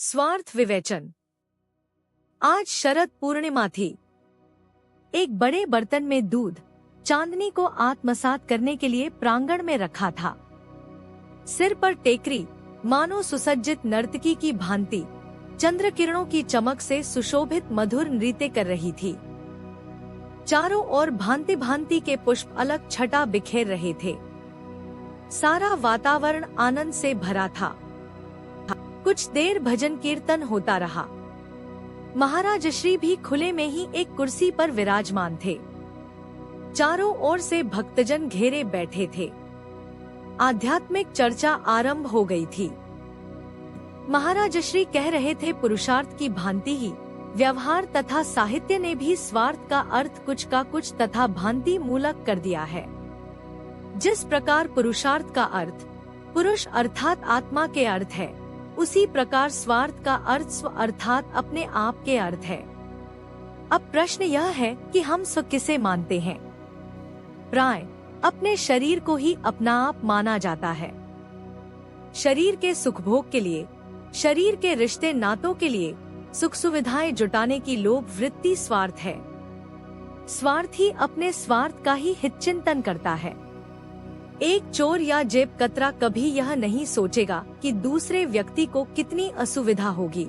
स्वार्थ विवेचन। आज शरद पूर्णिमा थी। एक बड़े बर्तन में दूध चांदनी को आत्मसात करने के लिए प्रांगण में रखा था। सिर पर टेकरी मानो सुसज्जित नर्तकी की भांति चंद्र किरणों की चमक से सुशोभित मधुर नृत्य कर रही थी। चारों ओर भांति भांति के पुष्प अलग छटा बिखेर रहे थे। सारा वातावरण आनंद से भरा था। कुछ देर भजन कीर्तन होता रहा। महाराज श्री भी खुले में ही एक कुर्सी पर विराजमान थे। चारों ओर से भक्तजन घेरे बैठे थे। आध्यात्मिक चर्चा आरंभ हो गई थी। महाराज श्री कह रहे थे, पुरुषार्थ की भांति ही व्यवहार तथा साहित्य ने भी स्वार्थ का अर्थ कुछ का कुछ तथा भांति मूलक कर दिया है। जिस प्रकार पुरुषार्थ का अर्थ पुरुष अर्थात आत्मा के अर्थ है, उसी प्रकार स्वार्थ का अर्थ स्व अर्थात अपने आप के अर्थ है। अब प्रश्न यह है कि हम स्व किसे मानते हैं। प्राय अपने शरीर को ही अपना आप माना जाता है। शरीर के सुखभोग के लिए, शरीर के रिश्ते नातों के लिए सुख सुविधाएं जुटाने की लोभ वृत्ति स्वार्थ है। स्वार्थी अपने स्वार्थ का ही हित चिंतन करता है। एक चोर या जेब कतरा कभी यह नहीं सोचेगा कि दूसरे व्यक्ति को कितनी असुविधा होगी।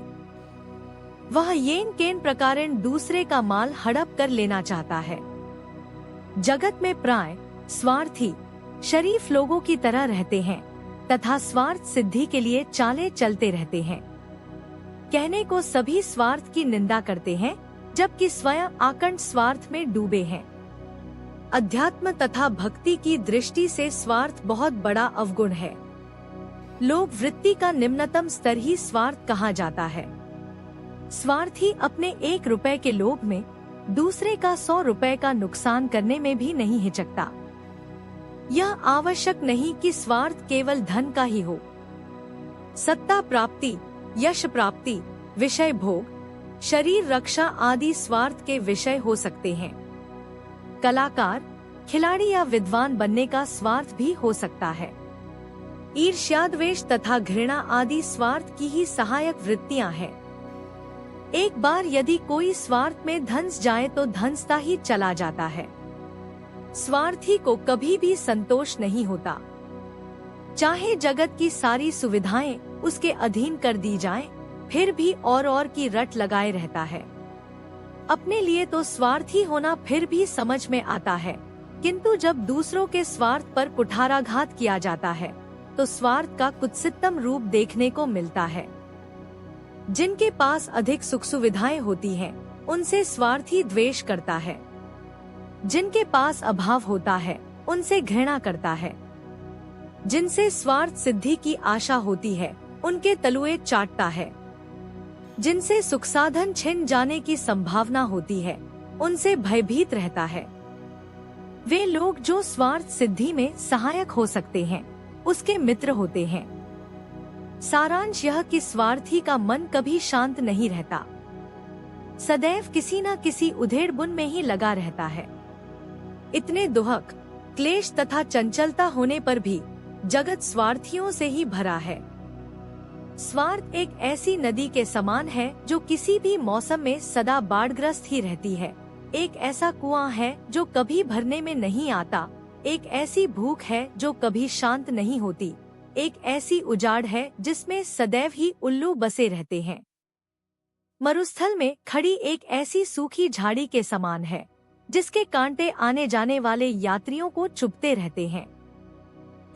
वह येन केन प्रकारेण दूसरे का माल हड़प कर लेना चाहता है। जगत में प्राय स्वार्थी शरीफ लोगों की तरह रहते हैं तथा स्वार्थ सिद्धि के लिए चालें चलते रहते हैं। कहने को सभी स्वार्थ की निंदा करते हैं, जबकि स्वयं आकंठ स्वार्थ में डूबे हैं। अध्यात्म तथा भक्ति की दृष्टि से स्वार्थ बहुत बड़ा अवगुण है। लोभ वृत्ति का निम्नतम स्तर ही स्वार्थ कहा जाता है। स्वार्थी अपने 1 रुपए के लोभ में दूसरे का 100 रुपए का नुकसान करने में भी नहीं हिचकता। यह आवश्यक नहीं कि स्वार्थ केवल धन का ही हो। सत्ता प्राप्ति, यश प्राप्ति, विषय भोग, शरीर रक्षा आदि स्वार्थ के विषय हो सकते हैं। कलाकार, खिलाड़ी या विद्वान बनने का स्वार्थ भी हो सकता है। ईर्ष्या, द्वेष तथा घृणा आदि स्वार्थ की ही सहायक वृत्तियां हैं। एक बार यदि कोई स्वार्थ में धंस जाए तो धंसता ही चला जाता है। स्वार्थी को कभी भी संतोष नहीं होता। चाहे जगत की सारी सुविधाएं उसके अधीन कर दी जाएं, फिर भी और की रट लगाए रहता है। अपने लिए तो स्वार्थी होना फिर भी समझ में आता है, किंतु जब दूसरों के स्वार्थ पर कुठाराघात किया जाता है तो स्वार्थ का कुत्सितम रूप देखने को मिलता है। जिनके पास अधिक सुख सुविधाएं होती हैं, उनसे स्वार्थी द्वेष करता है। जिनके पास अभाव होता है, उनसे घृणा करता है। जिनसे स्वार्थ सिद्धि की आशा होती है, उनके तलुए चाटता है। जिनसे सुख साधन छिन जाने की संभावना होती है, उनसे भयभीत रहता है। वे लोग जो स्वार्थ सिद्धि में सहायक हो सकते हैं, उसके मित्र होते हैं। सारांश यह कि स्वार्थी का मन कभी शांत नहीं रहता, सदैव किसी न किसी उधेड़-बुन में ही लगा रहता है। इतने दुहक, क्लेश तथा चंचलता होने पर भी जगत स्वार्थियों से ही भरा है। स्वार्थ एक ऐसी नदी के समान है जो किसी भी मौसम में सदा बाढ़ग्रस्त ही रहती है। एक ऐसा कुआं है जो कभी भरने में नहीं आता। एक ऐसी भूख है जो कभी शांत नहीं होती। एक ऐसी उजाड़ है जिसमें सदैव ही उल्लू बसे रहते हैं। मरुस्थल में खड़ी एक ऐसी सूखी झाड़ी के समान है जिसके कांटे आने जाने वाले यात्रियों को चुभते रहते हैं।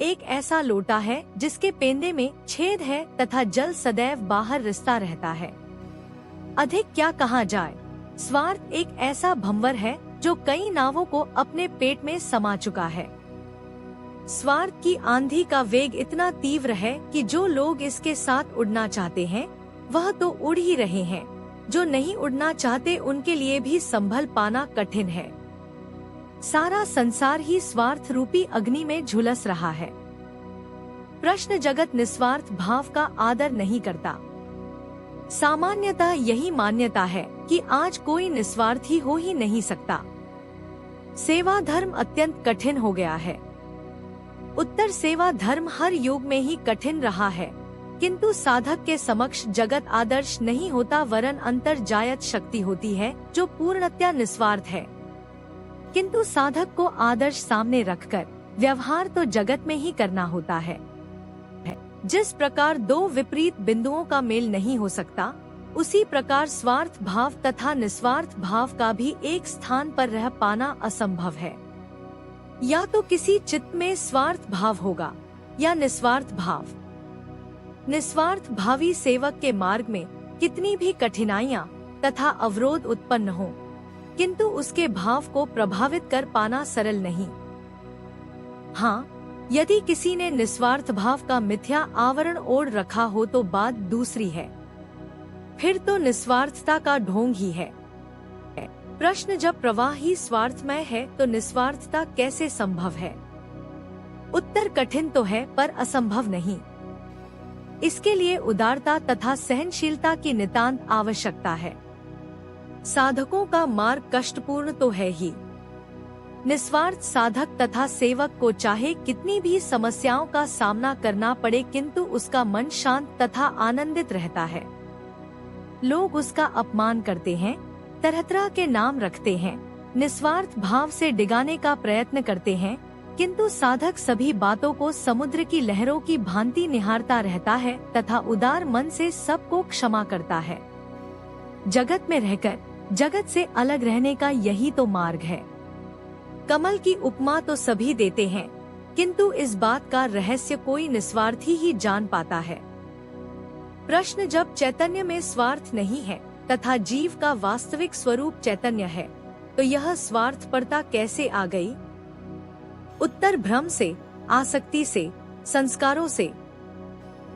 एक ऐसा लोटा है जिसके पेंदे में छेद है तथा जल सदैव बाहर रिसता रहता है। अधिक क्या कहा जाए, स्वार्थ एक ऐसा भंवर है जो कई नावों को अपने पेट में समा चुका है। स्वार्थ की आंधी का वेग इतना तीव्र है कि जो लोग इसके साथ उड़ना चाहते हैं, वह तो उड़ ही रहे हैं। जो नहीं उड़ना चाहते, उनके लिए भी संभल पाना कठिन है। सारा संसार ही स्वार्थ रूपी अग्नि में झुलस रहा है। प्रश्न जगत निस्वार्थ भाव का आदर नहीं करता। सामान्यतः यही मान्यता है कि आज कोई निस्वार्थी हो ही नहीं सकता। सेवा धर्म अत्यंत कठिन हो गया है। उत्तर सेवा धर्म हर युग में ही कठिन रहा है, किंतु साधक के समक्ष जगत आदर्श नहीं होता, वरन अंतर्जायत शक्ति होती है जो पूर्णतया निस्वार्थ है। किंतु साधक को आदर्श सामने रखकर व्यवहार तो जगत में ही करना होता है। जिस प्रकार दो विपरीत बिंदुओं का मेल नहीं हो सकता, उसी प्रकार स्वार्थ भाव तथा निस्वार्थ भाव का भी एक स्थान पर रह पाना असंभव है। या तो किसी चित्त में स्वार्थ भाव होगा या निस्वार्थ भाव। निस्वार्थ भावी सेवक के मार्ग में कितनी भी कठिनाइयां तथा अवरोध उत्पन्न हो, किंतु उसके भाव को प्रभावित कर पाना सरल नहीं। हाँ, यदि किसी ने निस्वार्थ भाव का मिथ्या आवरण ओढ़ रखा हो तो बात दूसरी है, फिर तो निस्वार्थता का ढोंग ही है। प्रश्न, जब प्रवाह ही स्वार्थमय है तो निस्वार्थता कैसे संभव है? उत्तर कठिन तो है पर असंभव नहीं। इसके लिए उदारता तथा सहनशीलता की नितांत आवश्यकता है। साधकों का मार्ग कष्टपूर्ण तो है ही। निस्वार्थ साधक तथा सेवक को चाहे कितनी भी समस्याओं का सामना करना पड़े, किंतु उसका मन शांत तथा आनंदित रहता है। लोग उसका अपमान करते हैं, तरह तरह के नाम रखते हैं, निस्वार्थ भाव से डिगाने का प्रयत्न करते हैं, किंतु साधक सभी बातों को समुद्र की लहरों की भांति निहारता रहता है तथा उदार मन से सबको क्षमा करता है। जगत में रहकर जगत से अलग रहने का यही तो मार्ग है। कमल की उपमा तो सभी देते हैं, किंतु इस बात का रहस्य कोई निस्वार्थी ही जान पाता है। प्रश्न, जब चैतन्य में स्वार्थ नहीं है तथा जीव का वास्तविक स्वरूप चैतन्य है, तो यह स्वार्थपरता कैसे आ गई? उत्तर, भ्रम से, आसक्ति से, संस्कारों से।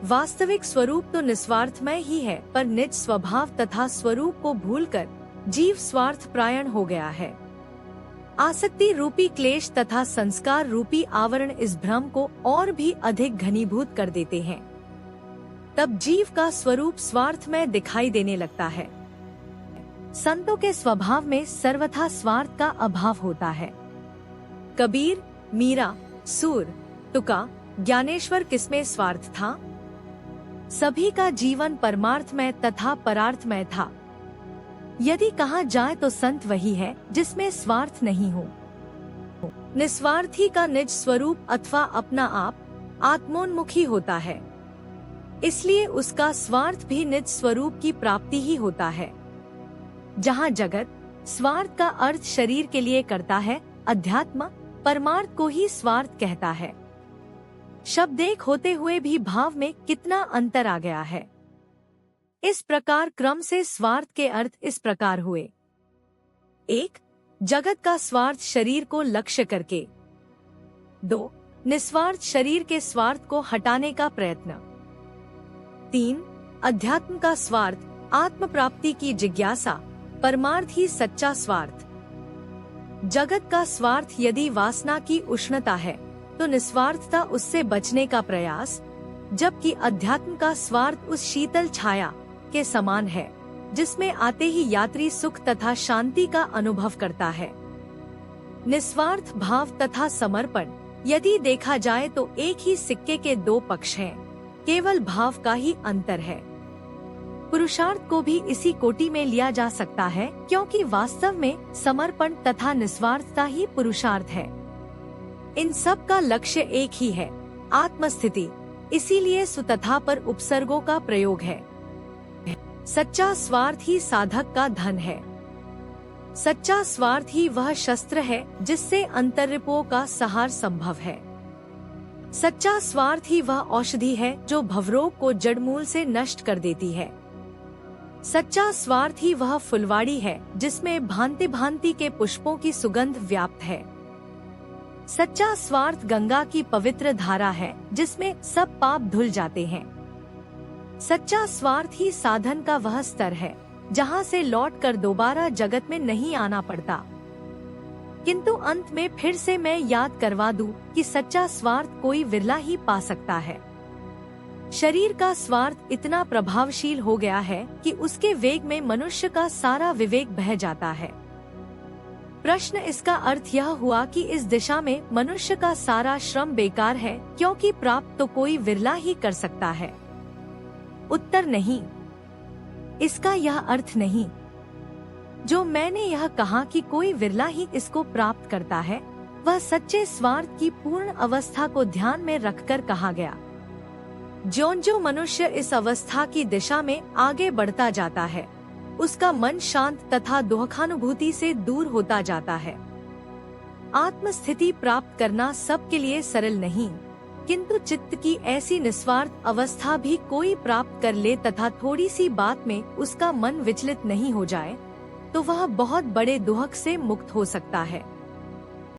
वास्तविक स्वरूप तो निस्वार्थमय ही है, पर निज स्वभाव तथा स्वरूप को भूलकर जीव स्वार्थ प्रायण हो गया है। आसक्ति रूपी क्लेश तथा संस्कार रूपी आवरण इस भ्रम को और भी अधिक घनीभूत कर देते हैं। तब जीव का स्वरूप स्वार्थमय दिखाई देने लगता है। संतों के स्वभाव में सर्वथा स्वार्थ का अभाव होता है। कबीर, मीरा, सूर, तुका, ज्ञानेश्वर किसमें स्वार्थ था? सभी का जीवन परमार्थमय तथा परार्थमय था। यदि कहा जाए तो संत वही है जिसमें स्वार्थ नहीं हो। निस्वार्थी का निज स्वरूप अथवा अपना आप आत्मोन्मुखी होता है, इसलिए उसका स्वार्थ भी निज स्वरूप की प्राप्ति ही होता है। जहाँ जगत स्वार्थ का अर्थ शरीर के लिए करता है, अध्यात्म परमार्थ को ही स्वार्थ कहता है। शब्द एक होते हुए भी भाव में कितना अंतर आ गया है। इस प्रकार क्रम से स्वार्थ के अर्थ इस प्रकार हुए। 1. जगत का स्वार्थ शरीर को लक्ष्य करके। 2. निस्वार्थ शरीर के स्वार्थ को हटाने का प्रयत्न। 3. अध्यात्म का स्वार्थ आत्म प्राप्ति की जिज्ञासा, परमार्थ ही सच्चा स्वार्थ। जगत का स्वार्थ यदि वासना की उष्णता है तो निस्वार्थता उससे बचने का प्रयास, जबकि अध्यात्म का स्वार्थ उस शीतल छाया के समान है जिसमें आते ही यात्री सुख तथा शांति का अनुभव करता है। निस्वार्थ भाव तथा समर्पण यदि देखा जाए तो एक ही सिक्के के दो पक्ष हैं, केवल भाव का ही अंतर है। पुरुषार्थ को भी इसी कोटि में लिया जा सकता है, क्योंकि वास्तव में समर्पण तथा निस्वार्थता ही पुरुषार्थ है। इन सब का लक्ष्य एक ही है, आत्मस्थिति। इसीलिए सुतथा पर उपसर्गों का प्रयोग है। सच्चा स्वार्थ ही साधक का धन है। सच्चा स्वार्थ ही वह शस्त्र है जिससे अंतर्रिपुओं का संहार संभव है। सच्चा स्वार्थ ही वह औषधि है जो भवरोग को जड़मूल से नष्ट कर देती है। सच्चा स्वार्थ ही वह फुलवाड़ी है जिसमें भांति भांति के पुष्पों की सुगंध व्याप्त है। सच्चा स्वार्थ गंगा की पवित्र धारा है जिसमें सब पाप धुल जाते हैं। सच्चा स्वार्थ ही साधन का वह स्तर है जहाँ से लौटकर दोबारा जगत में नहीं आना पड़ता। किंतु अंत में फिर से मैं याद करवा दूं कि सच्चा स्वार्थ कोई विरला ही पा सकता है। शरीर का स्वार्थ इतना प्रभावशील हो गया है कि उसके वेग में मनुष्य का सारा विवेक बह जाता है। प्रश्न, इसका अर्थ यह हुआ कि इस दिशा में मनुष्य का सारा श्रम बेकार है, क्योंकि प्राप्त तो कोई विरला ही कर सकता है। उत्तर नहीं। इसका यह अर्थ नहीं जो मैंने यह कहा कि कोई विरला ही इसको प्राप्त करता है, वह सच्चे स्वार्थ की पूर्ण अवस्था को ध्यान में रखकर कहा गया। जो मनुष्य इस अवस्था की दिशा में आगे बढ़ता जाता है, उसका मन शांत तथा दुखानुभूति से दूर होता जाता है। आत्मस्थिति प्राप्त करना सबके लिए सरल नहीं, किंतु चित्त की ऐसी निस्वार्थ अवस्था भी कोई प्राप्त कर ले तथा थोड़ी सी बात में उसका मन विचलित नहीं हो जाए, तो वह बहुत बड़े दुख से मुक्त हो सकता है।